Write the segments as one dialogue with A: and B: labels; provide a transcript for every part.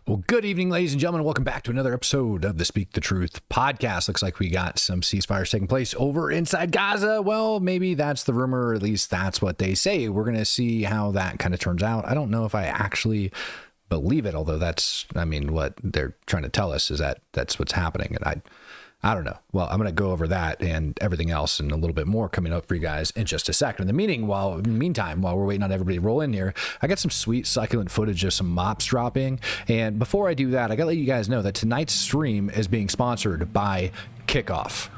A: Well, good evening, ladies and gentlemen. Welcome back to another episode of the Speak the Truth podcast. Looks like we got some ceasefires taking place over inside Gaza. Well, maybe that's the rumor, or at least that's what they say. We're going to see how that kind of turns out. I don't know if I actually believe it, although that's, what they're trying to tell us is that that's what's happening. And I don't know. Well, I'm going to go over that and everything else and a little bit more coming up for you guys in just a second. In the meantime, while we're waiting on everybody to roll in here, I got some sweet succulent footage of some mops dropping. And before I do that, I got to let you guys know that tonight's stream is being sponsored by Kickoff.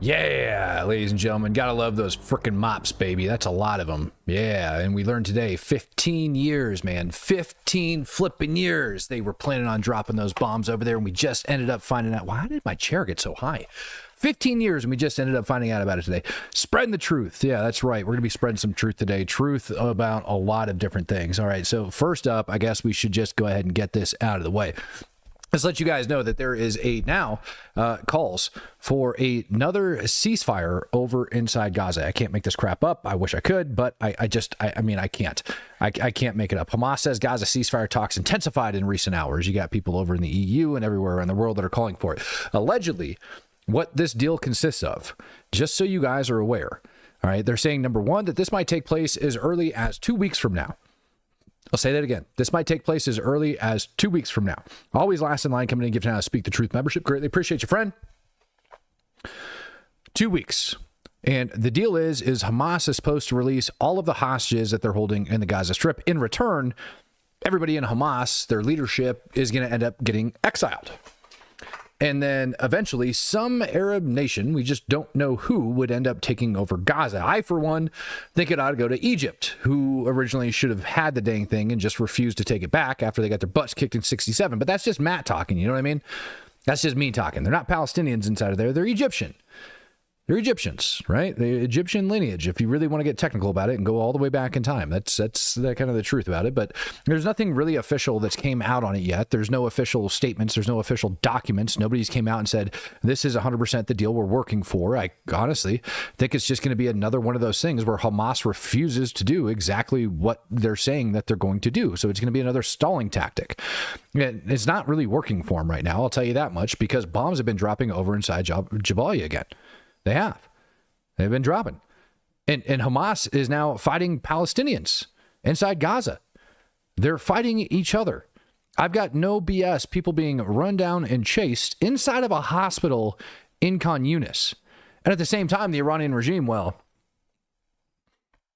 A: Yeah, ladies and gentlemen, gotta love those frickin' mops, baby. That's a lot of them. Yeah, and we learned today, 15 years, man. 15 flipping years they were planning on dropping those bombs over there, and we just ended up finding out. Why did my chair get so high? 15 years, and we just ended up finding out about it today. Spreading the truth. Yeah, that's right. We're going to be spreading some truth today. Truth about a lot of different things. All right, so first up, I guess we should just go ahead and get this out of the way. Let's let you guys know that there is calls for another ceasefire over inside Gaza. I can't make this crap up. I wish I could, but I can't. I can't make it up. Hamas says Gaza ceasefire talks intensified in recent hours. You got people over in the EU and everywhere around the world that are calling for it. Allegedly, what this deal consists of, just so you guys are aware, all right, they're saying, number one, that this might take place as early as 2 weeks from now. I'll say that again. This might take place as early as 2 weeks from now. Always last in line coming in, giving out a Speak the Truth membership. Greatly appreciate you, friend. 2 weeks. And the deal is Hamas is supposed to release all of the hostages that they're holding in the Gaza Strip. In return, everybody in Hamas, their leadership, is going to end up getting exiled. And then eventually some Arab nation, we just don't know who, would end up taking over Gaza. I, for one, think it ought to go to Egypt, who originally should have had the dang thing and just refused to take it back after they got their butts kicked in 67. But that's just Matt talking, you know what I mean? That's just me talking. They're not Palestinians inside of there. They're Egyptian. They're Egyptians, right? The Egyptian lineage, if you really want to get technical about it and go all the way back in time. That's the kind of the truth about it. But there's nothing really official that's came out on it yet. There's no official statements. There's no official documents. Nobody's came out and said, this is 100% the deal we're working for. I honestly think it's just going to be another one of those things where Hamas refuses to do exactly what they're saying that they're going to do. So it's going to be another stalling tactic. And it's not really working for them right now, I'll tell you that much, because bombs have been dropping over inside Jabalia again. They have. They've been dropping. And Hamas is now fighting Palestinians inside Gaza. They're fighting each other. I've got no BS. People being run down and chased inside of a hospital in Khan Yunis. And at the same time, the Iranian regime,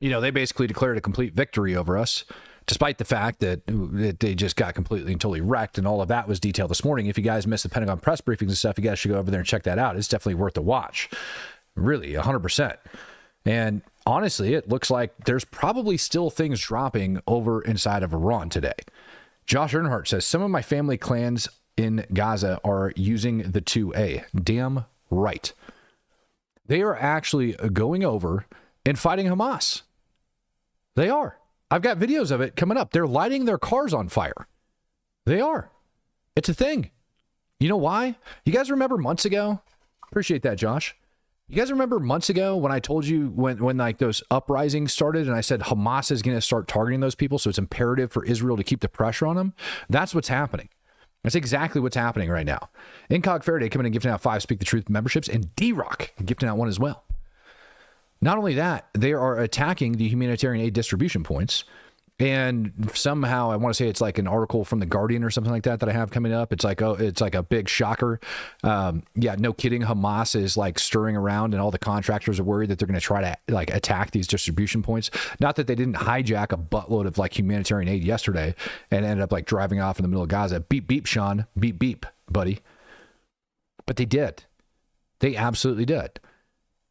A: they basically declared a complete victory over us, despite the fact that they just got completely and totally wrecked, and all of that was detailed this morning. If you guys missed the Pentagon press briefings and stuff, you guys should go over there and check that out. It's definitely worth a watch. Really, 100%. And honestly, it looks like there's probably still things dropping over inside of Iran today. Josh Earnhardt says, some of my family clans in Gaza are using the 2A. Damn right. They are actually going over and fighting Hamas. They are. I've got videos of it coming up. They're lighting their cars on fire. They are. It's a thing. You know why? You guys remember months ago? Appreciate that, Josh. You guys remember months ago when I told you when like those uprisings started and I said Hamas is going to start targeting those people, so it's imperative for Israel to keep the pressure on them? That's what's happening. That's exactly what's happening right now. Incog Faraday coming and gifting out 5 Speak the Truth memberships, and D-Rock gifting out 1 as well. Not only that, they are attacking the humanitarian aid distribution points. And somehow, I want to say it's like an article from The Guardian or something like that I have coming up. It's like, oh, it's like a big shocker. Yeah, no kidding. Hamas is like stirring around, and all the contractors are worried that they're going to try to like attack these distribution points. Not that they didn't hijack a buttload of like humanitarian aid yesterday and ended up like driving off in the middle of Gaza. Beep, beep, Sean. Beep, beep, buddy. But they did. They absolutely did.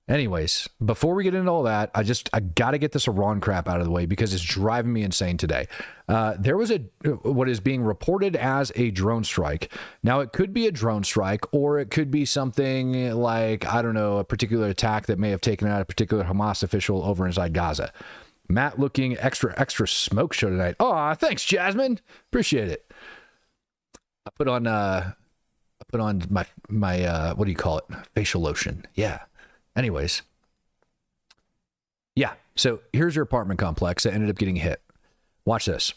A: Anyways, before we get into all that, I got to get this Iran crap out of the way because it's driving me insane today. There was what is being reported as a drone strike. Now, it could be a drone strike, or it could be something like, I don't know, a particular attack that may have taken out a particular Hamas official over inside Gaza. Matt looking extra smoke show tonight. Oh, thanks, Jasmine. Appreciate it. I put on my what do you call it? Facial lotion. Yeah. Anyways, yeah, so here's your apartment complex that ended up getting hit. Watch this.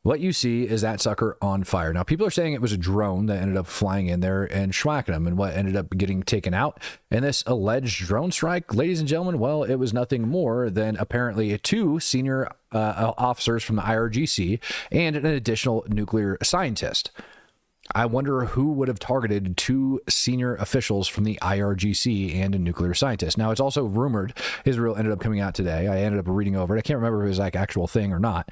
A: What you see is that sucker on fire. Now, people are saying it was a drone that ended up flying in there and schwacking them, and what ended up getting taken out in this alleged drone strike, ladies and gentlemen, well, it was nothing more than apparently 2 senior officers from the IRGC and an additional nuclear scientist. I wonder who would have targeted 2 senior officials from the IRGC and a nuclear scientist. Now, it's also rumored, Israel ended up coming out today. I ended up reading over it. I can't remember if it was like actual thing or not.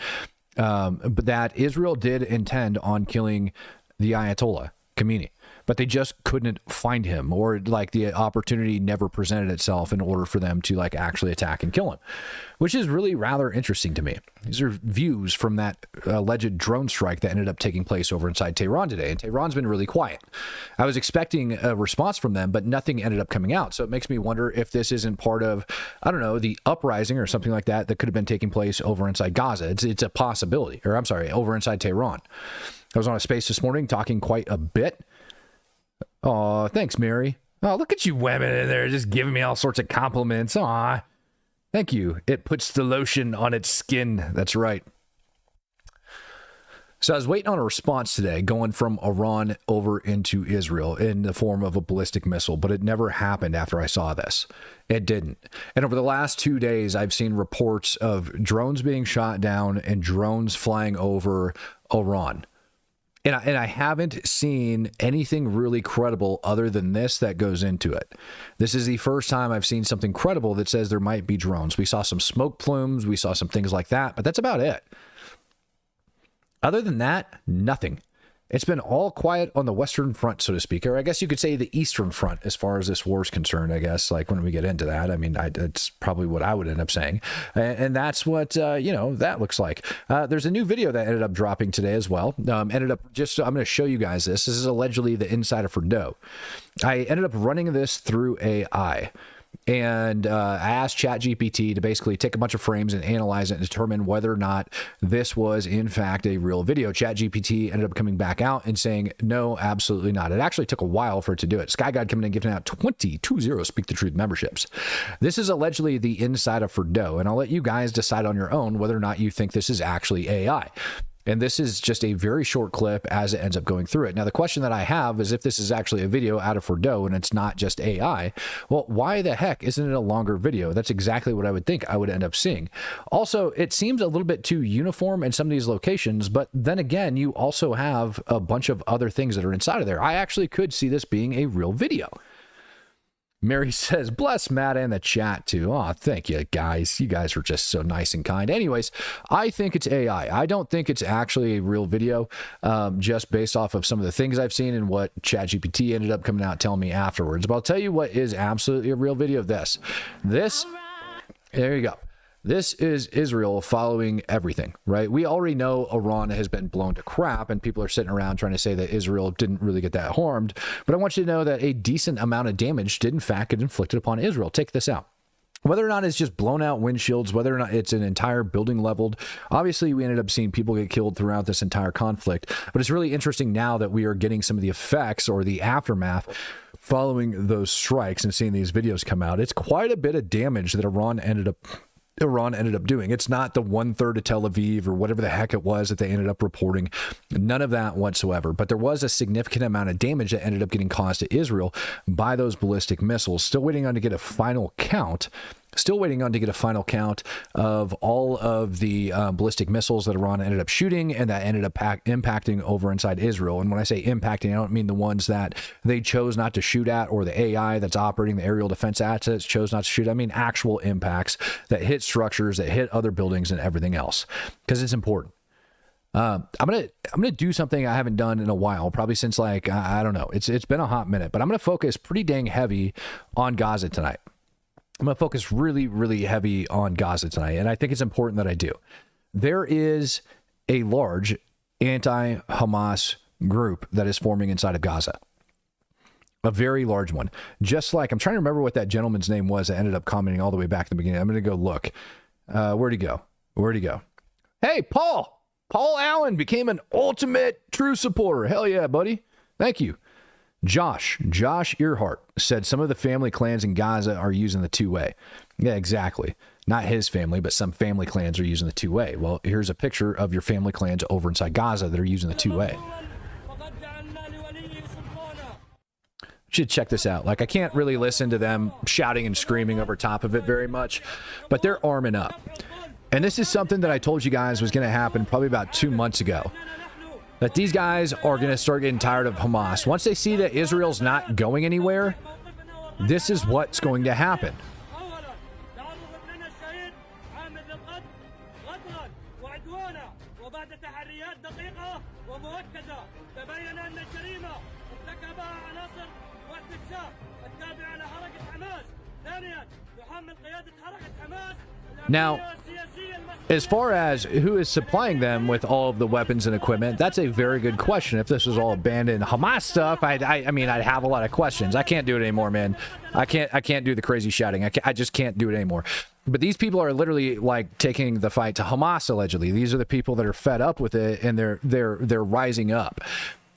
A: But that Israel did intend on killing the Ayatollah Khomeini, but they just couldn't find him, or like the opportunity never presented itself in order for them to like actually attack and kill him, which is really rather interesting to me. These are views from that alleged drone strike that ended up taking place over inside Tehran today, and Tehran's been really quiet. I was expecting a response from them, but nothing ended up coming out. So it makes me wonder if this isn't part of, I don't know, the uprising or something like that that could have been taking place over inside Gaza. It's a possibility, or I'm sorry, over inside Tehran. I was on a space this morning talking quite a bit. Oh, thanks, Mary. Oh, look at you women in there just giving me all sorts of compliments. Aw, thank you. It puts the lotion on its skin. That's right. So I was waiting on a response today going from Iran over into Israel in the form of a ballistic missile, but it never happened after I saw this. It didn't. And over the last 2 days, I've seen reports of drones being shot down and drones flying over Iran. And I haven't seen anything really credible other than this that goes into it. This is the first time I've seen something credible that says there might be drones. We saw some smoke plumes. We saw some things like that, but that's about it. Other than that, nothing. It's been all quiet on the Western Front, so to speak, or I guess you could say the Eastern Front as far as this war is concerned, I guess, like when we get into that. I mean, it's probably what I would end up saying. And that's what, that looks like. There's a new video that ended up dropping today as well. I'm going to show you guys this. This is allegedly the inside of Fordo. I ended up running this through AI. And I asked ChatGPT to basically take a bunch of frames and analyze it and determine whether or not this was, in fact, a real video. ChatGPT ended up coming back out and saying, no, absolutely not. It actually took a while for it to do it. Sky God coming in and giving out 20 Speak the Truth memberships. This is allegedly the inside of Fordo, and I'll let you guys decide on your own whether or not you think this is actually AI. And this is just a very short clip as it ends up going through it. Now, the question that I have is if this is actually a video out of Fordo and it's not just AI, well, why the heck isn't it a longer video? That's exactly what I would think I would end up seeing. Also, it seems a little bit too uniform in some of these locations, but then again, you also have a bunch of other things that are inside of there. I actually could see this being a real video. Mary says, bless Matt and the chat too. Oh, thank you guys. You guys are just so nice and kind. Anyways, I think it's AI. I don't think it's actually a real video, just based off of some of the things I've seen and what ChatGPT ended up coming out telling me afterwards. But I'll tell you what is absolutely a real video of this. There you go. This is Israel following everything, right? We already know Iran has been blown to crap, and people are sitting around trying to say that Israel didn't really get that harmed. But I want you to know that a decent amount of damage did, in fact, get inflicted upon Israel. Take this out. Whether or not it's just blown out windshields, whether or not it's an entire building leveled, obviously we ended up seeing people get killed throughout this entire conflict. But it's really interesting now that we are getting some of the effects or the aftermath following those strikes and seeing these videos come out. It's quite a bit of damage that Iran ended up Iran ended up doing. It's not the 1/3 of Tel Aviv or whatever the heck it was that they ended up reporting. None of that whatsoever. But there was a significant amount of damage that ended up getting caused to Israel by those ballistic missiles. Still waiting on to get a final count. Still waiting on to get a final count of all of the ballistic missiles that Iran ended up shooting and that ended up impacting over inside Israel. And when I say impacting, I don't mean the ones that they chose not to shoot at or the AI that's operating the aerial defense assets chose not to shoot. I mean actual impacts that hit structures, that hit other buildings and everything else, because it's important. I'm gonna do something I haven't done in a while, probably since like I don't know. It's been a hot minute, but I'm gonna focus pretty dang heavy on Gaza tonight. I'm going to focus really, really heavy on Gaza tonight, and I think it's important that I do. There is a large anti-Hamas group that is forming inside of Gaza. A very large one. Just like, I'm trying to remember what that gentleman's name was that ended up commenting all the way back at the beginning. I'm going to go look. Where'd he go? Where'd he go? Hey, Paul! Paul Allen became an ultimate true supporter. Hell yeah, buddy. Thank you. Josh Earhart said some of the family clans in Gaza are using the two-way. Yeah, exactly. Not his family, but some family clans are using the two-way. Well, here's a picture of your family clans over inside Gaza that are using the two-way. Should check this out. Like, I can't really listen to them shouting and screaming over top of it very much, but they're arming up. And this is something that I told you guys was going to happen probably about 2 months ago. That these guys are going to start getting tired of Hamas. Once they see that Israel's not going anywhere, this is what's going to happen. Now, as far as who is supplying them with all of the weapons and equipment, that's a very good question. If this was all abandoned Hamas stuff, I mean, I'd have a lot of questions. I can't do it anymore, man. I can't do the crazy shouting. I just can't do it anymore. But these people are literally like taking the fight to Hamas, allegedly. These are the people that are fed up with it, and they're rising up.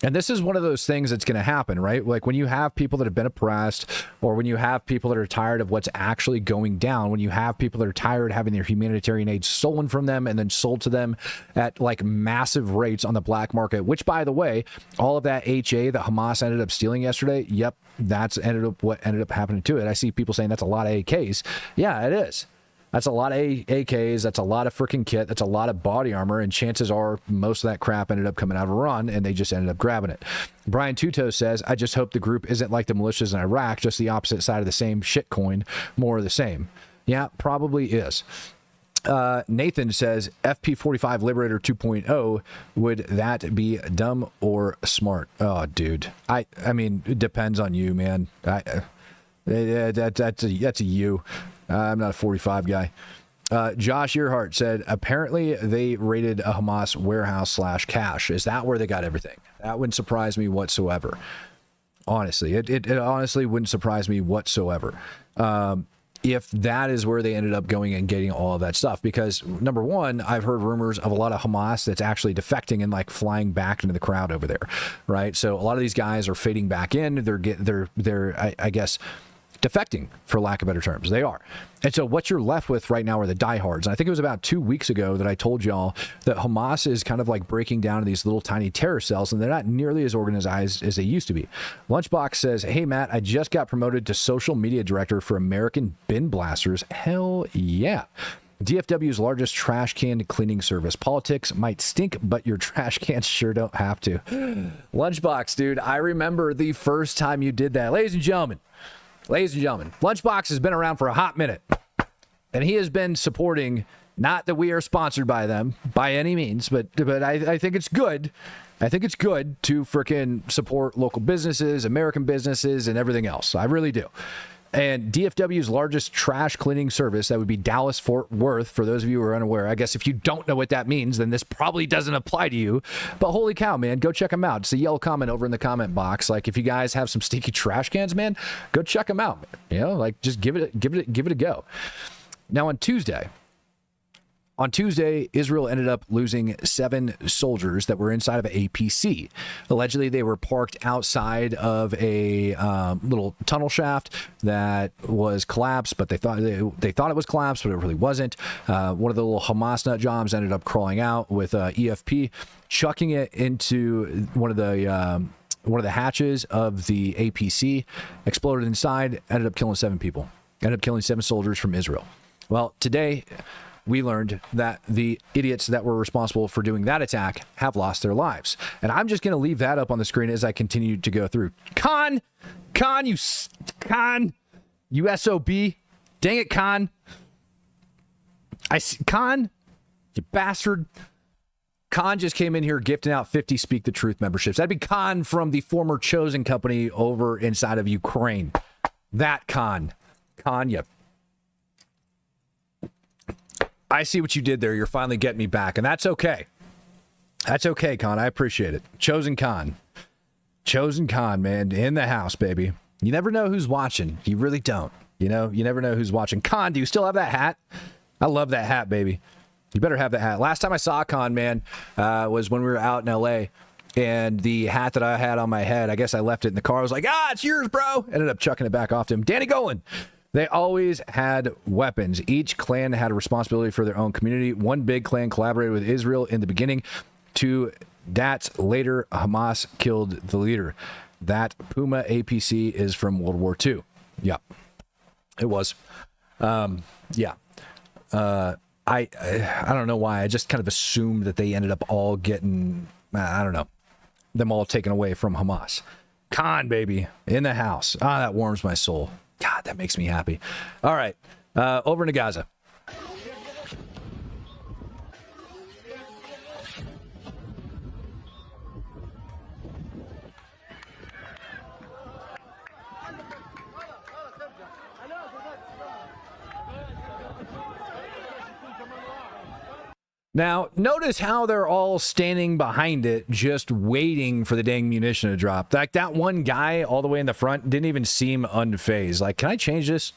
A: And this is one of those things that's going to happen, right? Like when you have people that have been oppressed, or when you have people that are tired of what's actually going down, when you have people that are tired of having their humanitarian aid stolen from them and then sold to them at like massive rates on the black market, which, by the way, all of that HA that Hamas ended up stealing yesterday, yep, that's what ended up happening to it. I see people saying that's a lot of AKs. Yeah, it is. That's a lot of AKs. That's a lot of freaking kit. That's a lot of body armor. And chances are most of that crap ended up coming out of Iran, and they just ended up grabbing it. Brian Tuto says, I just hope the group isn't like the militias in Iraq, just the opposite side of the same shit coin, more of the same. Yeah, probably is. Nathan says, FP45 Liberator 2.0, would that be dumb or smart? Oh, dude. I mean, it depends on you, man. That's a you. I'm not a 45 guy. Josh Earhart said, apparently they raided a Hamas warehouse / cache. Is that where they got everything? That wouldn't surprise me whatsoever. Honestly, it honestly wouldn't surprise me whatsoever. If that is where they ended up going and getting all of that stuff, because number one, I've heard rumors of a lot of Hamas that's actually defecting and like flying back into the crowd over there, right? So a lot of these guys are fading back in. They're I guess defecting, for lack of better terms. They are. And so what you're left with right now are the diehards. And I think it was about 2 weeks ago that I told y'all that Hamas is kind of like breaking down into these little tiny terror cells, and they're not nearly as organized as they used to be. Lunchbox says, hey, Matt, I just got promoted to social media director for American Bin Blasters. Hell yeah. DFW's largest trash can cleaning service. Politics might stink, but your trash cans sure don't have to. Lunchbox, dude, I remember the first time you did that. Ladies and gentlemen, Lunchbox has been around for a hot minute, and he has been supporting, not that we are sponsored by them by any means, but I think it's good. I think it's good to frickin' support local businesses, American businesses, and everything else. I really do. And DFW's largest trash cleaning service, that would be Dallas Fort Worth, for those of you who are unaware. I guess if you don't know what that means, then this probably doesn't apply to you. But holy cow, man, go check them out. It's a yellow comment over in the comment box. Like, if you guys have some stinky trash cans, man, go check them out. You know, like, just give it a go. Now on Tuesday, On Tuesday, Israel ended up losing 7 soldiers that were inside of an APC. Allegedly, they were parked outside of a little tunnel shaft that was collapsed, but they thought it was collapsed, but it really wasn't. One of the little Hamas nut jobs ended up crawling out with EFP, chucking it into one of the hatches of the APC, exploded inside, ended up killing 7 people, ended up killing 7 soldiers from Israel. Well, today we learned that the idiots that were responsible for doing that attack have lost their lives. And I'm just going to leave that up on the screen as I continue to go through. Khan, you SOB. Dang it, Khan. Khan, you bastard. Khan just came in here gifting out 50 Speak the Truth memberships. That'd be Khan from the former Chosen Company over inside of Ukraine. That Khan. Khan, you. I see what you did there. You're finally getting me back, and that's okay. That's okay, Khan. I appreciate it. Chosen Khan. Chosen Khan, man. In the house, baby. You never know who's watching. You really don't. You know, you never know who's watching. Khan, do you still have that hat? I love that hat, baby. You better have that hat. Last time I saw Khan, man, was when we were out in L.A., and the hat that I had on my head, I guess I left it in the car. I was like, it's yours, bro. Ended up chucking it back off to him. Danny Golan. They always had weapons. Each clan had a responsibility for their own community. One big clan collaborated with Israel in the beginning. 2 Dats later, Hamas killed the leader. That Puma APC is from World War II. Yeah, it was. Yeah. I don't know why. I just kind of assumed that they ended up all getting, I don't know, them all taken away from Hamas. Khan, baby, in the house. That warms my soul. God, that makes me happy. All right, over into Gaza. Now, notice how they're all standing behind it, just waiting for the dang munition to drop. Like, that one guy all the way in the front didn't even seem unfazed. Like, can I change this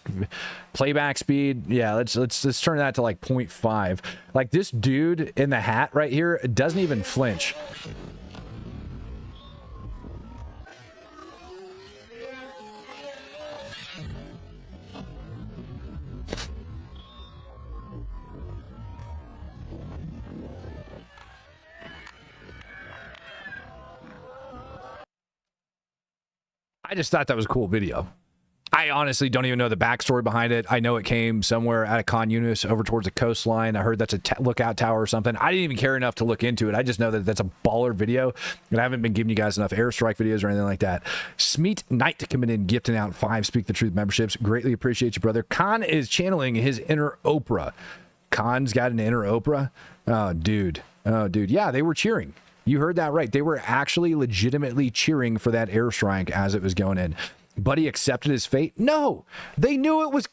A: playback speed? Yeah, let's turn that to like 0.5. Like, this dude in the hat right here doesn't even flinch. I just thought that was a cool video. I honestly don't even know the backstory behind it. I know it came somewhere out of Khan Yunis over towards the coastline. I heard that's a lookout tower or something. I didn't even care enough to look into it. I just know that that's a baller video, and I haven't been giving you guys enough airstrike videos or anything like that. Smeet Knight coming in, gifting out 5 Speak the Truth memberships. Greatly appreciate you, brother. Khan is channeling his inner Oprah. Khan's got an inner Oprah? Oh, dude. Oh, dude. Yeah, they were cheering. You heard that right. They were actually legitimately cheering for that airstrike as it was going in. But he accepted his fate? No. They knew it was...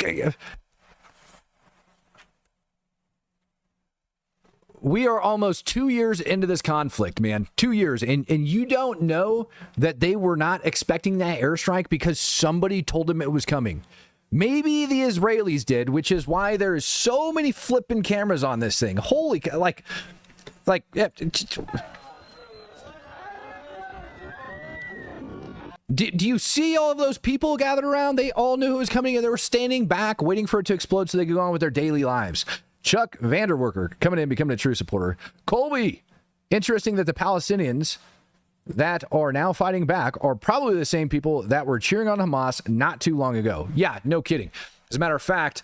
A: We are almost 2 years into this conflict, man. 2 years. And you don't know that they were not expecting that airstrike because somebody told them it was coming. Maybe the Israelis did, which is why there's so many flipping cameras on this thing. Holy... Do you see all of those people gathered around? They all knew it was coming, and they were standing back, waiting for it to explode so they could go on with their daily lives. Chuck Vanderwerker coming in, becoming a true supporter. Colby, interesting that the Palestinians that are now fighting back are probably the same people that were cheering on Hamas not too long ago. Yeah, no kidding. As a matter of fact,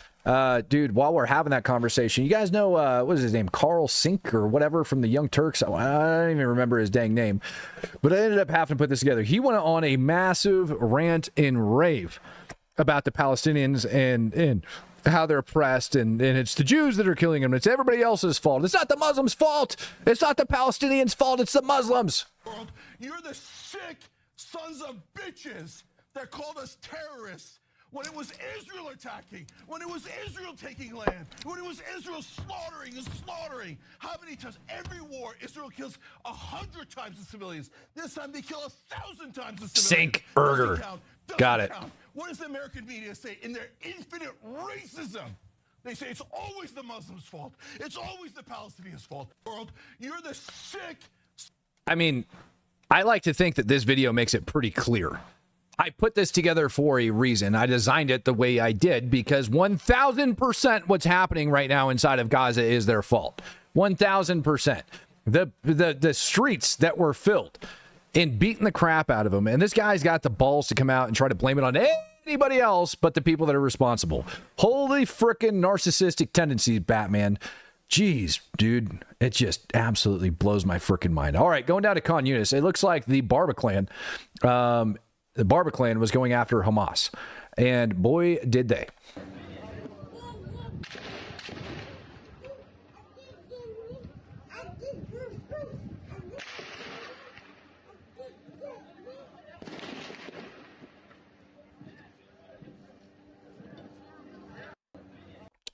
A: dude, while we're having that conversation, you guys know, what is his name? Carl Sink or whatever from the Young Turks. I don't even remember his dang name, but I ended up having to put this together. He went on a massive rant and rave about the Palestinians and how they're oppressed, and it's the Jews that are killing them. It's everybody else's fault. It's not the Muslims' fault. It's not the Palestinians' fault. It's the Muslims.
B: You're the sick sons of bitches that called us terrorists. When it was Israel attacking, when it was Israel taking land, when it was Israel slaughtering and slaughtering. How many times? Every war, Israel kills 100 times the civilians. This time they kill 1,000 times the civilians.
A: Sink Erger. Got it.
B: What does the American media say in their infinite racism? They say it's always the Muslims' fault. It's always the Palestinians' fault. World, you're the sick.
A: I mean, I like to think that this video makes it pretty clear. I put this together for a reason. I designed it the way I did because 1,000% what's happening right now inside of Gaza is their fault. 1,000%. The streets that were filled and beating the crap out of them. And this guy's got the balls to come out and try to blame it on anybody else but the people that are responsible. Holy frickin' narcissistic tendencies, Batman. Jeez, dude, it just absolutely blows my frickin' mind. All right, going down to Khan Yunis, it looks like the Barbacan was going after Hamas. And boy, did they.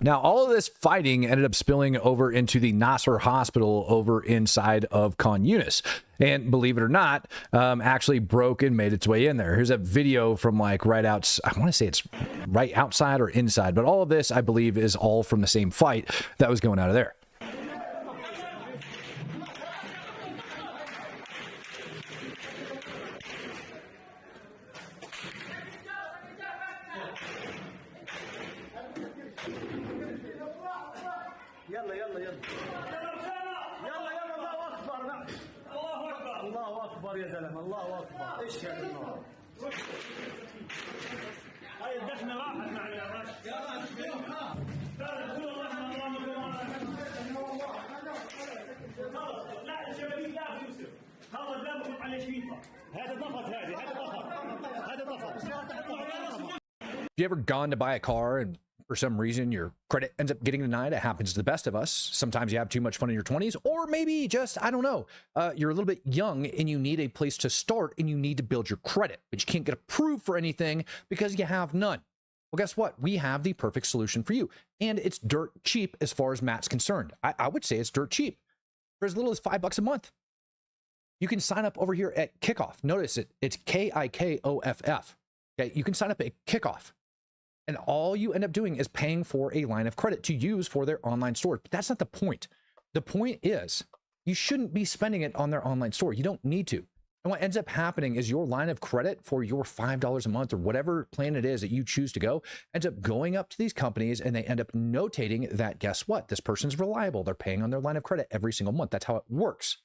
A: Now, all of this fighting ended up spilling over into the Nasser hospital over inside of Khan Yunis. And believe it or not, actually broke and made its way in there. Here's a video from like right out. I want to say it's right outside or inside. But all of this, I believe, is all from the same fight that was going out of there.
C: يلا يلا يلا يلا يلا الله اكبر الله اكبر يا زلمه الله اكبر ايش يا النار هاي الدخنه راحت مع الرش لا الجبليه لا يوسف هذا دمكم على شيطه هذا ضغط هذا ضغط
A: Have you ever gone to buy a car and for some reason your credit ends up getting denied? It happens to the best of us. Sometimes you have too much fun in your 20s, or maybe just, I don't know, you're a little bit young and you need a place to start and you need to build your credit, but you can't get approved for anything because you have none. Well, guess what? We have the perfect solution for you. And it's dirt cheap as far as Matt's concerned. I would say it's dirt cheap for as little as $5 a month. You can sign up over here at Kickoff. Notice it's Kikoff. Okay, you can sign up at Kickoff. And all you end up doing is paying for a line of credit to use for their online store. But that's not the point. The point is you shouldn't be spending it on their online store. You don't need to. And what ends up happening is your line of credit for your $5 a month or whatever plan it is that you choose to go ends up going up to these companies, and they end up notating that, guess what? This person's reliable. They're paying on their line of credit every single month. That's how it works.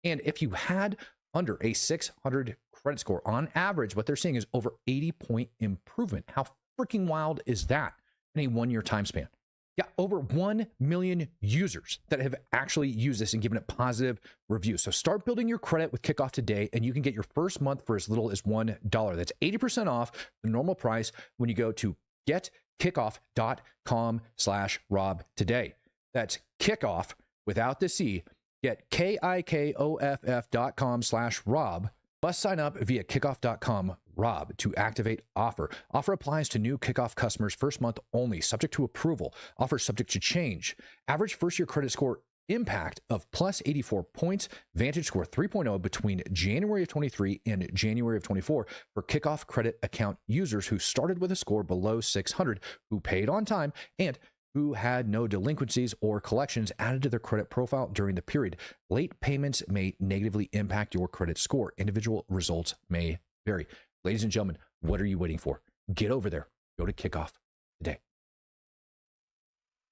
A: And if you had under a 600 credit score on average, what they're seeing is over 80-point improvement. How freaking wild is that in a 1-year time span? Yeah, over 1 million users that have actually used this and given it positive reviews. So start building your credit with Kickoff today, and you can get your first month for as little as $1. That's 80% off the normal price when you go to getkickoff.com/Rob today. That's Kickoff without the C. Get KIKOFF.com/Rob. Must sign up via kickoff.com Rob to activate offer. Offer applies to new Kickoff customers first month only, subject to approval. Offer subject to change. Average first year credit score impact of plus 84 points. Vantage score 3.0 between January of 23 and January of 24 for Kickoff credit account users who started with a score below 600, who paid on time, and who had no delinquencies or collections added to their credit profile during the period. Late payments may negatively impact your credit score. Individual results may vary. Ladies and gentlemen, what are you waiting for? Get over there. Go to Kickoff today.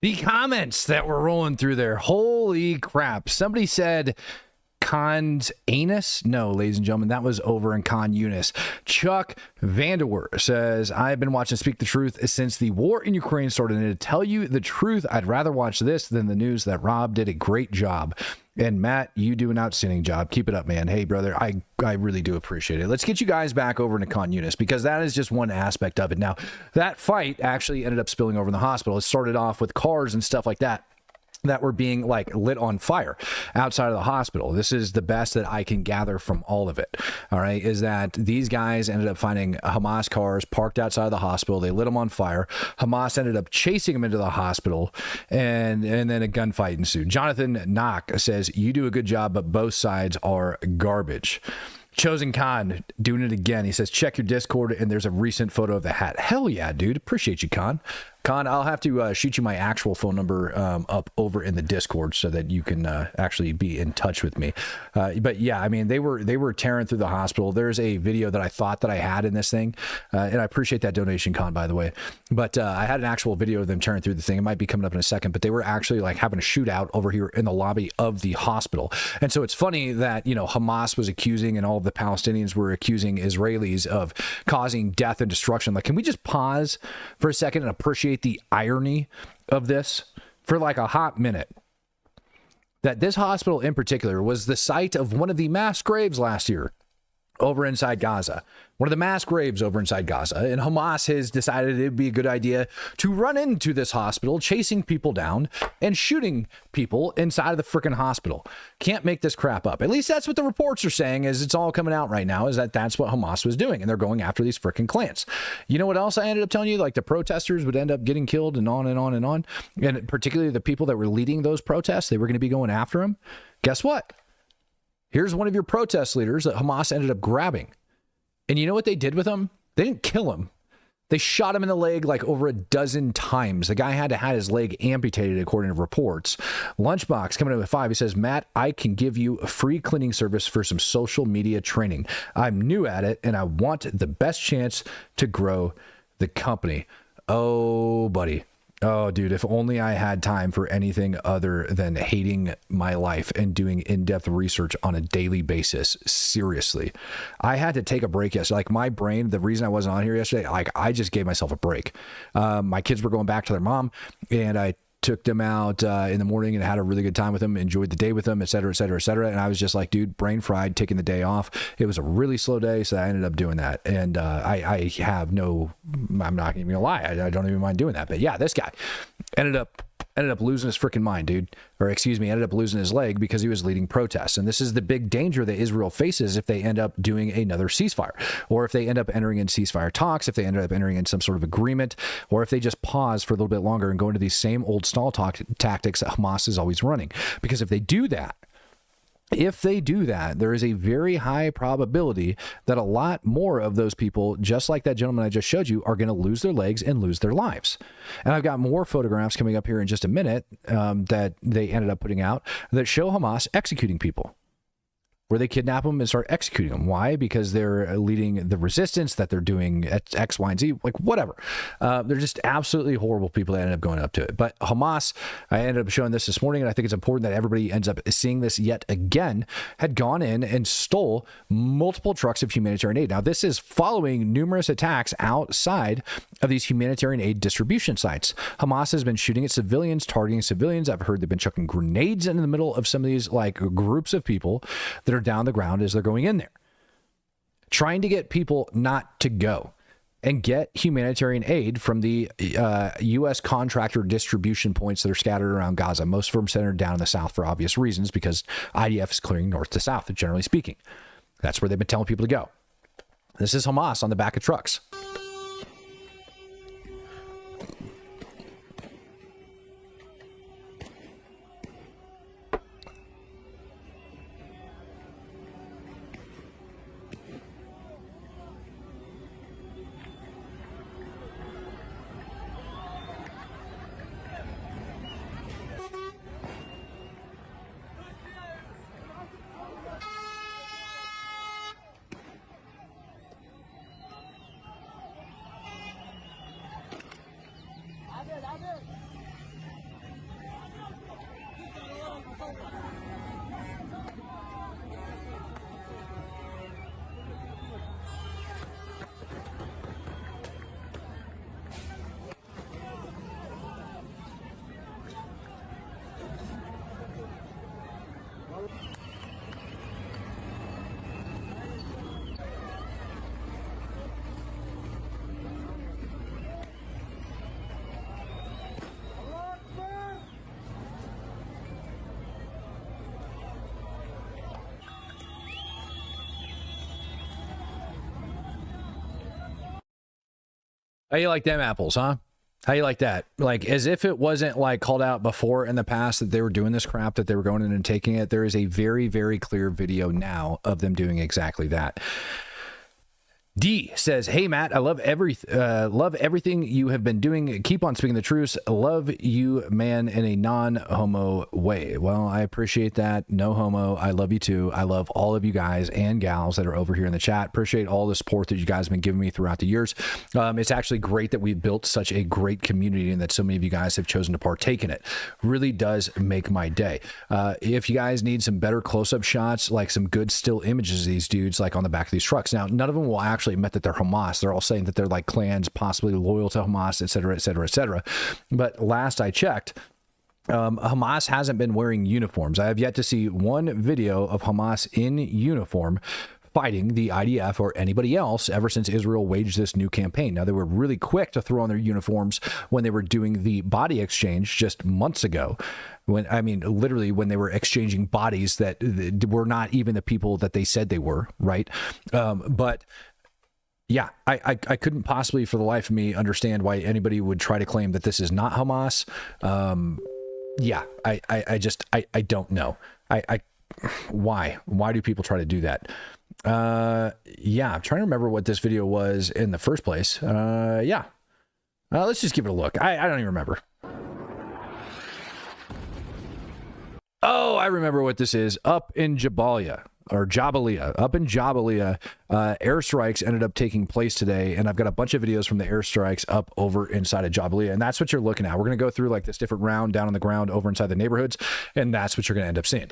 A: The comments that were rolling through there. Holy crap. Somebody said Khan's anus? No, ladies and gentlemen, that was over in Khan Yunis. Chuck Vanderwer says, I've been watching Speak the Truth since the war in Ukraine started, and to tell you the truth, I'd rather watch this than the news. That Rob did a great job. And Matt, you do an outstanding job. Keep it up, man. Hey, brother, I really do appreciate it. Let's get you guys back over into Khan Yunis, because that is just one aspect of it. Now, that fight actually ended up spilling over in the hospital. It started off with cars and stuff like that were being like lit on fire outside of the hospital. This is the best that I can gather from all of it. All right. Is that these guys ended up finding Hamas cars parked outside of the hospital. They lit them on fire. Hamas ended up chasing them into the hospital, and then a gunfight ensued. Jonathan Knock says, you do a good job, but both sides are garbage. Chosen Khan doing it again. He says, check your Discord, and there's a recent photo of the hat. Hell yeah, dude. Appreciate you, Khan. Con, I'll have to shoot you my actual phone number up over in the Discord so that you can actually be in touch with me. But yeah, I mean, they were tearing through the hospital. There's a video that I thought that I had in this thing, and I appreciate that donation, Con, by the way. But I had an actual video of them tearing through the thing. It might be coming up in a second, but they were actually like having a shootout over here in the lobby of the hospital. And so it's funny that, you know, Hamas was accusing and all of the Palestinians were accusing Israelis of causing death and destruction. Like, can we just pause for a second and appreciate the irony of this for like a hot minute? That this hospital in particular was the site of one of the mass graves last year over inside Gaza. One of the mass graves over inside Gaza. And Hamas has decided it'd be a good idea to run into this hospital, chasing people down and shooting people inside of the freaking hospital. Can't make this crap up. At least that's what the reports are saying, as it's all coming out right now, is that that's what Hamas was doing. And they're going after these freaking clans. You know what else I ended up telling you? Like the protesters would end up getting killed and on and on and on. And particularly the people that were leading those protests, they were going to be going after them. Guess what? Here's one of your protest leaders that Hamas ended up grabbing. And you know what they did with him? They didn't kill him. They shot him in the leg like over a dozen times. The guy had to have his leg amputated, according to reports. Lunchbox coming in at 5. He says, Matt, I can give you a free cleaning service for some social media training. I'm new at it, and I want the best chance to grow the company. Oh, buddy. Oh, dude, if only I had time for anything other than hating my life and doing in-depth research on a daily basis. Seriously. I had to take a break yesterday. Like my brain, the reason I wasn't on here yesterday, like I just gave myself a break. My kids were going back to their mom, and I took them out in the morning and had a really good time with them, enjoyed the day with them, et cetera, et cetera, et cetera. And I was just like, dude, brain fried, taking the day off. It was a really slow day, so I ended up doing that. And I have no, I'm not even gonna lie, I don't even mind doing that. But yeah, this guy ended up losing his freaking mind, dude. Or excuse me, ended up losing his leg because he was leading protests. And this is the big danger that Israel faces if they end up doing another ceasefire, or if they end up entering in ceasefire talks, if they end up entering in some sort of agreement, or if they just pause for a little bit longer and go into these same old stall tactics that Hamas is always running. Because if they do that, there is a very high probability that a lot more of those people, just like that gentleman I just showed you, are going to lose their legs and lose their lives. And I've got more photographs coming up here in just a minute that they ended up putting out that show Hamas executing people, where they kidnap them and start executing them. Why? Because they're leading the resistance, that they're doing X, Y, and Z, like whatever. They're just absolutely horrible people that ended up going up to it. But Hamas, I ended up showing this morning, and I think it's important that everybody ends up seeing this yet again, had gone in and stole multiple trucks of humanitarian aid. Now, this is following numerous attacks outside of these humanitarian aid distribution sites. Hamas has been shooting at civilians, targeting civilians. I've heard they've been chucking grenades in the middle of some of these like groups of people that are down the ground as they're going in there, trying to get people not to go and get humanitarian aid from the U.S. contractor distribution points that are scattered around Gaza. Most of them centered down in the south for obvious reasons, because IDF is clearing north to south, generally speaking. That's where they've been telling people to go. This is Hamas on the back of trucks. How you like them apples, huh? How you like that? Like, as if it wasn't like called out before in the past that they were doing this crap, that they were going in and taking it. There is a very, very clear video now of them doing exactly that. D says, "Hey Matt, I love everything you have been doing. Keep on speaking the truth. Love you, man, in a non-homo way." Well, I appreciate that. No homo. I love you too. I love all of you guys and gals that are over here in the chat. Appreciate all the support that you guys have been giving me throughout the years. It's actually great that we've built such a great community and that so many of you guys have chosen to partake in it. Really does make my day. If you guys need some better close-up shots, like some good still images of these dudes, like on the back of these trucks. Now, none of them will actually admit that they're Hamas. They're all saying that they're like clans, possibly loyal to Hamas, etc., etc., etc. But last I checked, Hamas hasn't been wearing uniforms. I have yet to see one video of Hamas in uniform fighting the IDF or anybody else ever since Israel waged this new campaign. Now, they were really quick to throw on their uniforms when they were doing the body exchange just months ago. Literally when they were exchanging bodies that were not even the people that they said they were, right? But yeah, I couldn't possibly for the life of me understand why anybody would try to claim that this is not Hamas. Yeah, I don't know. Why do people try to do that? Yeah, I'm trying to remember what this video was in the first place. Yeah, let's just give it a look. I don't even remember. Oh, I remember what this is. Up in Jabalia. Or Jabalia, up in Jabalia, airstrikes ended up taking place today, and I've got a bunch of videos from the airstrikes up over inside of Jabalia, and that's what you're looking at. We're going to go through like this different round down on the ground over inside the neighborhoods, and that's what you're going to end up seeing.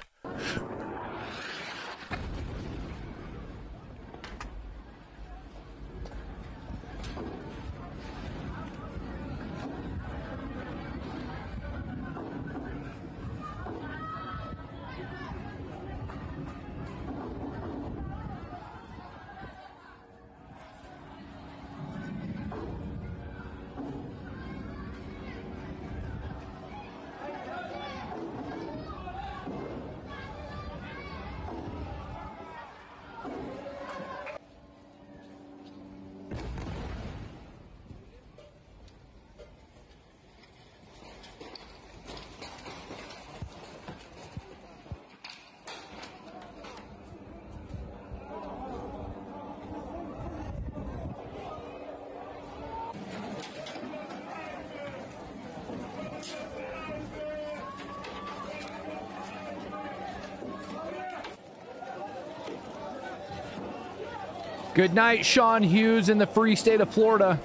A: Good night, Sean Hughes in the free state of Florida.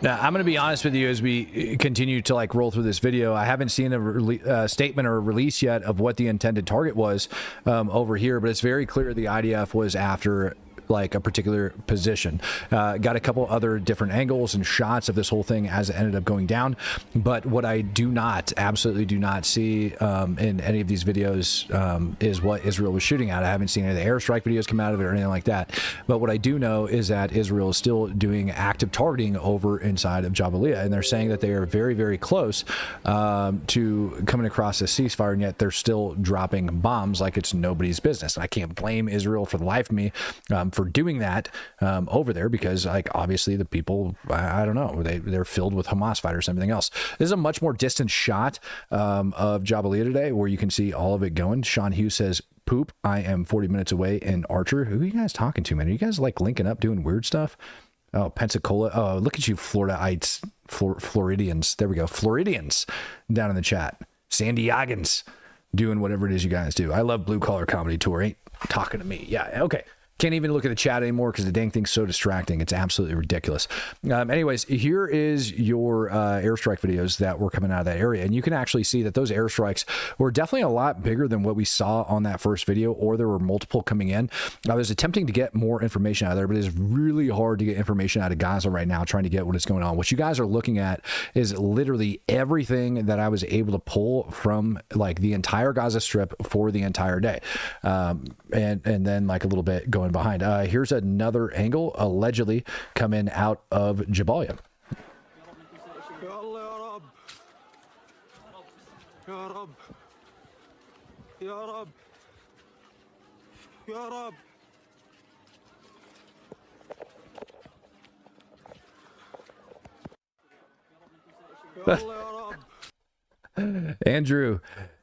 A: Now, I'm going to be honest with you as we continue to like roll through this video. I haven't seen a statement or a release yet of what the intended target was over here, but it's very clear the IDF was after like a particular position. Got a couple other different angles and shots of this whole thing as it ended up going down. But what I absolutely do not see in any of these videos is what Israel was shooting at. I haven't seen any of the airstrike videos come out of it or anything like that. But what I do know is that Israel is still doing active targeting over inside of Jabalia. And they're saying that they are very, very close to coming across a ceasefire, and yet they're still dropping bombs like it's nobody's business. And I can't blame Israel for the life of me for doing that over there, because like obviously the people, I don't know, they're filled with Hamas fighters and everything else. This is a much more distant shot of Jabalia today where you can see all of it going. Sean Hughes says, "Poop, I am 40 minutes away in Archer." Who are you guys talking to, man? Are you guys like linking up doing weird stuff? Oh, Pensacola. Oh, look at you Floridaites, Floridians. There we go. Floridians down in the chat. San Diegans doing whatever it is you guys do. I love Blue Collar Comedy Tour. Ain't talking to me. Yeah, okay. Can't even look at the chat anymore because the dang thing's so distracting. It's absolutely ridiculous. Anyways, here is your airstrike videos that were coming out of that area. And you can actually see that those airstrikes were definitely a lot bigger than what we saw on that first video, or there were multiple coming in. I was attempting to get more information out of there, but it's really hard to get information out of Gaza right now, trying to get what is going on. What you guys are looking at is literally everything that I was able to pull from like the entire Gaza Strip for the entire day. And then like a little bit going behind. Here's another angle allegedly coming out of Jabalia. Andrew,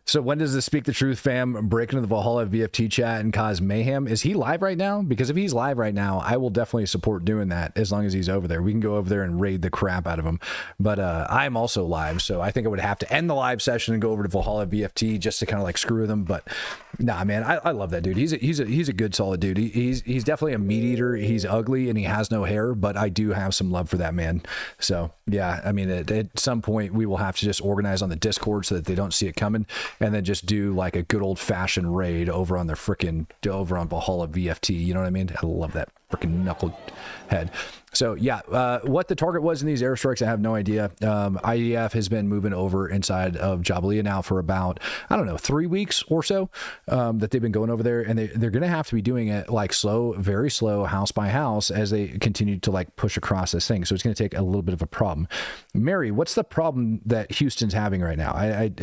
A: so when does the Speak the Truth fam break into the Valhalla VFT chat and cause mayhem? Is he live right now? Because if he's live right now, I will definitely support doing that as long as he's over there. We can go over there and raid the crap out of him. But I'm also live, so I think I would have to end the live session and go over to Valhalla VFT just to kind of like screw with him. But nah, man, I love that dude. He's a good solid dude. He's definitely a meat eater. He's ugly and he has no hair, but I do have some love for that man. So yeah, I mean, at some point we will have to just organize on the Discord so that they don't see it coming, and then just do like a good old fashioned raid over on Valhalla VFT. You know what I mean? I love that freaking knucklehead. So yeah, what the target was in these airstrikes, I have no idea. IDF has been moving over inside of Jabalia now for about, I don't know, 3 weeks or so that they've been going over there, and they're going to have to be doing it like slow, very slow, house by house as they continue to like push across this thing. So it's going to take a little bit of a problem. Mary, what's the problem that Houston's having right now?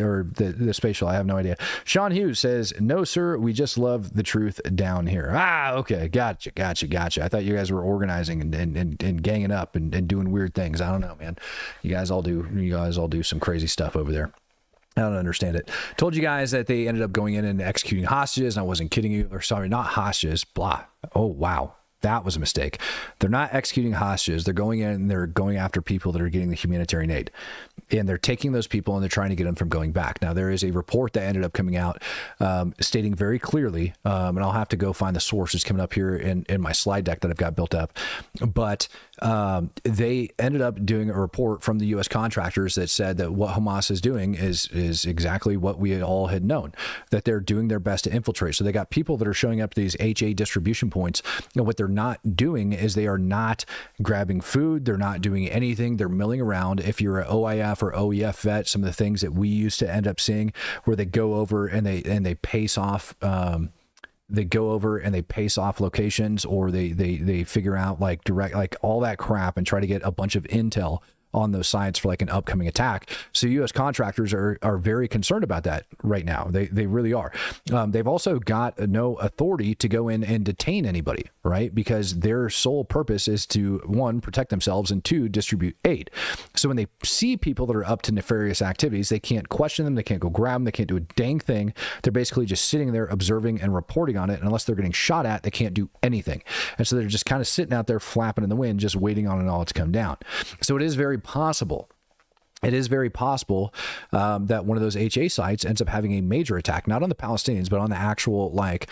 A: Or the spatial, I have no idea. Sean Hughes says, no, sir, we just love the truth down here. Ah, okay, gotcha. I thought you guys were organizing and ganging up and doing weird things. I don't know, man. You guys all do some crazy stuff over there. I don't understand it. Told you guys that they ended up going in and executing hostages, and I wasn't kidding you. Or sorry, not hostages. Blah. Oh, wow. That was a mistake. They're not executing hostages. They're going in and they're going after people that are getting the humanitarian aid. And they're taking those people and they're trying to get them from going back. Now, there is a report that ended up coming out stating very clearly, and I'll have to go find the sources coming up here in my slide deck that I've got built up. But they ended up doing a report from the U.S. contractors that said that what Hamas is doing is exactly what we all had known, that they're doing their best to infiltrate. So they got people that are showing up to these HA distribution points, and what they're not doing is they are not grabbing food. They're not doing anything. They're milling around. If you're an OIF or OEF vet, some of the things that we used to end up seeing where they go over and they pace off, they go over and they pace off locations, or they figure out like direct, like all that crap, and try to get a bunch of intel on those sites for like an upcoming attack. So U.S. contractors are very concerned about that right now. They really are. They've also got no authority to go in and detain anybody, right? Because their sole purpose is to, one, protect themselves, and two, distribute aid. So when they see people that are up to nefarious activities, they can't question them. They can't go grab them. They can't do a dang thing. They're basically just sitting there observing and reporting on it. And unless they're getting shot at, they can't do anything. And so they're just kind of sitting out there flapping in the wind, just waiting on it all to come down. So it is very possible. It is very possible that one of those HA sites ends up having a major attack, not on the Palestinians, but on the actual like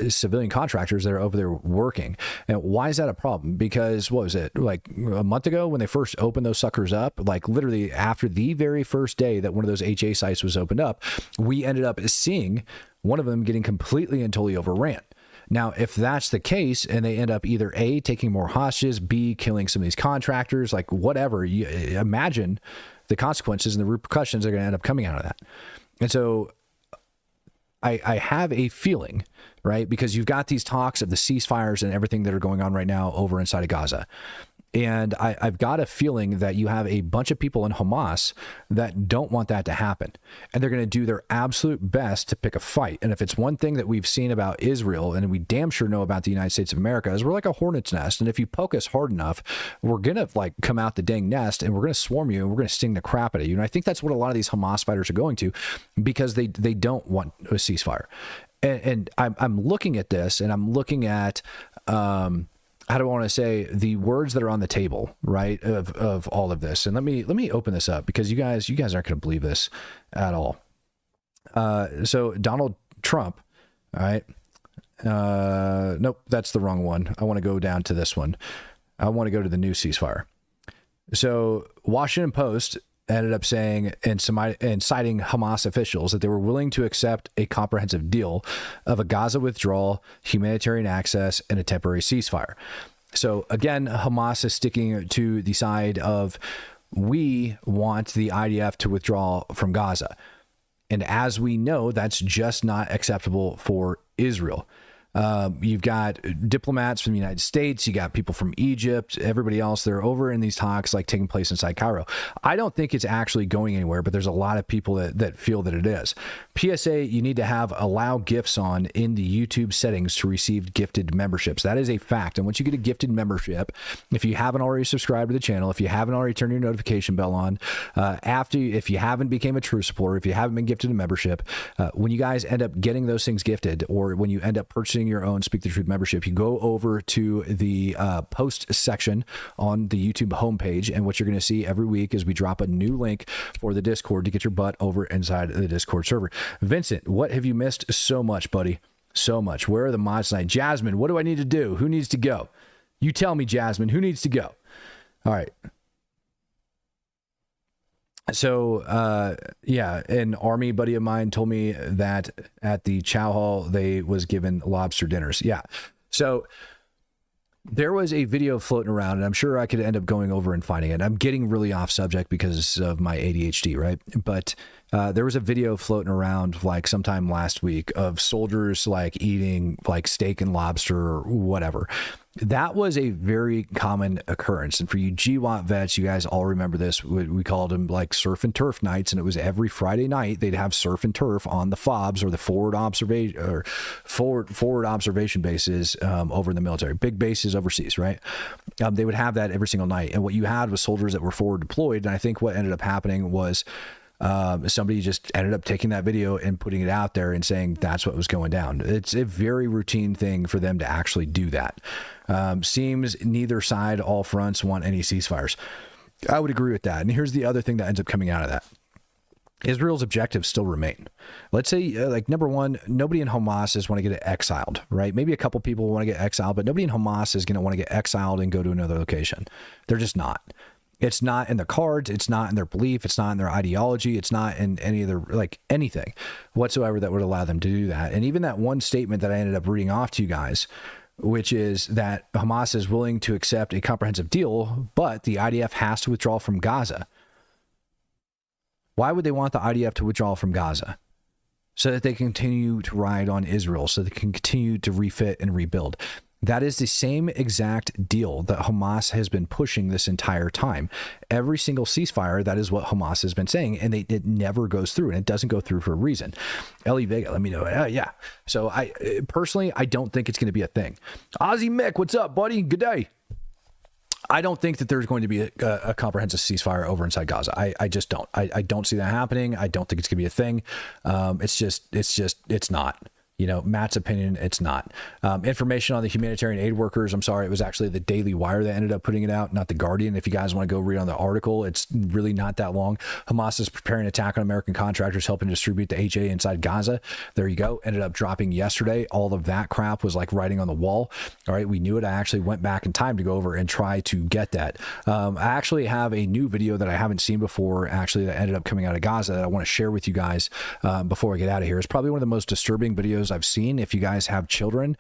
A: civilian contractors that are over there working. And why is that a problem? Because what was it, like a month ago when they first opened those suckers up, like literally after the very first day that one of those HA sites was opened up, we ended up seeing one of them getting completely and totally overran. Now, if that's the case, and they end up either A, taking more hostages, B, killing some of these contractors, like whatever, you imagine the consequences and the repercussions are going to end up coming out of that. And so I have a feeling, right, because you've got these talks of the ceasefires and everything that are going on right now over inside of Gaza. And I've got a feeling that you have a bunch of people in Hamas that don't want that to happen. And they're going to do their absolute best to pick a fight. And if it's one thing that we've seen about Israel, and we damn sure know about the United States of America, is we're like a hornet's nest. And if you poke us hard enough, we're going to like come out the dang nest, and we're going to swarm you, and we're going to sting the crap out of you. And I think that's what a lot of these Hamas fighters are going to, because they don't want a ceasefire. And I'm looking at this, and I'm looking at... how do I want to say, the words that are on the table, right, of all of this. And let me open this up, because you guys aren't going to believe this at all. So Donald Trump, all right. Nope, that's the wrong one. I want to go down to this one. I want to go to the new ceasefire. So Washington Post ended up saying and citing Hamas officials that they were willing to accept a comprehensive deal of a Gaza withdrawal, humanitarian access, and a temporary ceasefire. So again, Hamas is sticking to the side of, we want the IDF to withdraw from Gaza. And as we know, that's just not acceptable for Israel. You've got diplomats from the United States. You got people from Egypt, everybody else. They're over in these talks like taking place inside Cairo. I don't think it's actually going anywhere, but there's a lot of people that feel that it is. PSA, you need to have allow gifts on in the YouTube settings to receive gifted memberships. That is a fact. And once you get a gifted membership, if you haven't already subscribed to the channel, if you haven't already turned your notification bell on, if you haven't became a true supporter, if you haven't been gifted a membership, when you guys end up getting those things gifted, or when you end up purchasing your own Speak the Truth membership, you go over to the post section on the YouTube homepage, and what you're going to see every week is we drop a new link for the Discord to get your butt over inside the Discord server. Vincent, what have you missed so much, buddy? So much. Where are the mods tonight? Jasmine, what do I need to do? Who needs to go? You tell me, Jasmine, who needs to go? All right. So, yeah, an army buddy of mine told me that at the Chow Hall, they was given lobster dinners. Yeah. So there was a video floating around, and I'm sure I could end up going over and finding it. I'm getting really off subject because of my ADHD, right? But there was a video floating around like sometime last week of soldiers like eating like steak and lobster or whatever. That was a very common occurrence. And for you GWAT vets, you guys all remember this. We called them like surf and turf nights. And it was every Friday night they'd have surf and turf on the FOBs, or the forward observation bases over in the military, big bases overseas, right? They would have that every single night. And what you had was soldiers that were forward deployed. And I think what ended up happening was somebody just ended up taking that video and putting it out there and saying that's what was going down. It's a very routine thing for them to actually do that. Seems neither side, all fronts want any ceasefires. I would agree with that. And here's the other thing that ends up coming out of that. Israel's objectives still remain. Let's say, like, number one, nobody in Hamas is want to get exiled, right? Maybe a couple people want to get exiled, but nobody in Hamas is going to want to get exiled and go to another location. They're just not. It's not in the cards. It's not in their belief. It's not in their ideology. It's not in any of their, like, anything whatsoever that would allow them to do that. And even that one statement that I ended up reading off to you guys, which is that Hamas is willing to accept a comprehensive deal, but the IDF has to withdraw from Gaza. Why would they want the IDF to withdraw from Gaza? So that they continue to ride on Israel, so they can continue to refit and rebuild. That is the same exact deal that Hamas has been pushing this entire time. Every single ceasefire, that is what Hamas has been saying, and it never goes through, and it doesn't go through for a reason. Ellie Vega, let me know. Yeah. So I personally, I don't think it's going to be a thing. Ozzy Mick, what's up, buddy? Good day. I don't think that there's going to be a comprehensive ceasefire over inside Gaza. I just don't. I don't see that happening. I don't think it's going to be a thing. It's not. You know, Matt's opinion, it's not. Information on the humanitarian aid workers, I'm sorry, it was actually the Daily Wire that ended up putting it out, not the Guardian. If you guys want to go read on the article, it's really not that long. Hamas is preparing an attack on American contractors helping distribute the HA inside Gaza. There you go. Ended up dropping yesterday. All of that crap was like writing on the wall. All right, we knew it. I actually went back in time to go over and try to get that. I actually have a new video that I haven't seen before, actually, that ended up coming out of Gaza that I want to share with you guys before I get out of here. It's probably one of the most disturbing videos I've seen. If you guys have children,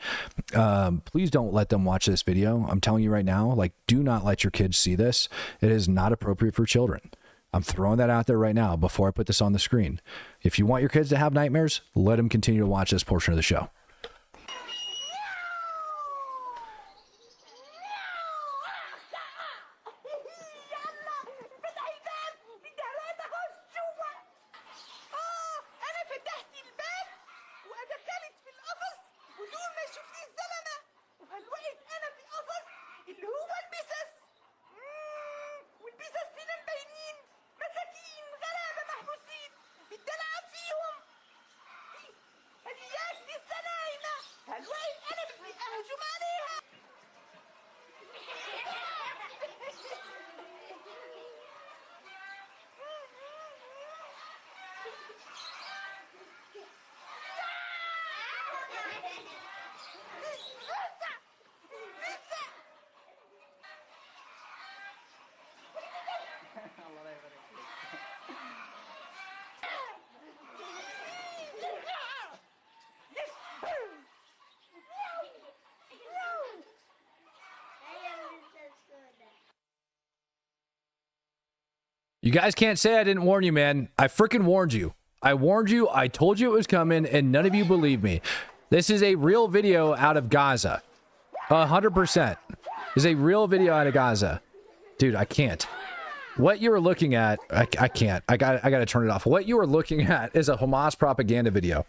A: please don't let them watch this video. I'm telling you right now, like, do not let your kids see this. It is not appropriate for children. I'm throwing that out there right now before I put this on the screen. If you want your kids to have nightmares, let them continue to watch this portion of the show. You guys can't say I didn't warn you, man. I freaking warned you. I warned you. I told you it was coming, and none of you believed me. This is a real video out of Gaza. 100%. This is a real video out of Gaza. Dude, I can't. What you were looking at, I can't. I got to turn it off. What you were looking at is a Hamas propaganda video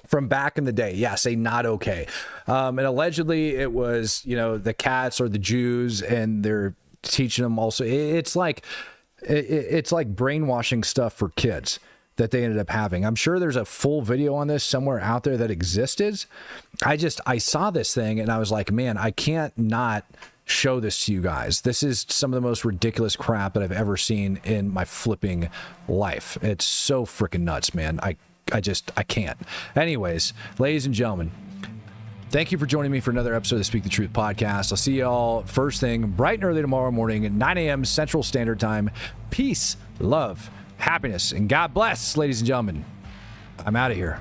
A: from back in the day. Yeah, say not okay. And allegedly it was, you know, the cats or the Jews, and they're teaching them also. It's like brainwashing stuff for kids that they ended up having. I'm sure there's a full video on this somewhere out there that existed. I saw this thing and I was like, man, I can't not show this to you guys. This is some of the most ridiculous crap that I've ever seen in my flipping life. It's so freaking nuts, man. I can't. Anyways, ladies and gentlemen, thank you for joining me for another episode of the Speak the Truth podcast. I'll see y'all first thing bright and early tomorrow morning at 9 a.m. Central Standard Time. Peace, love, happiness, and God bless, ladies and gentlemen. I'm out of here.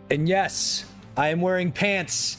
A: And yes, I am wearing pants.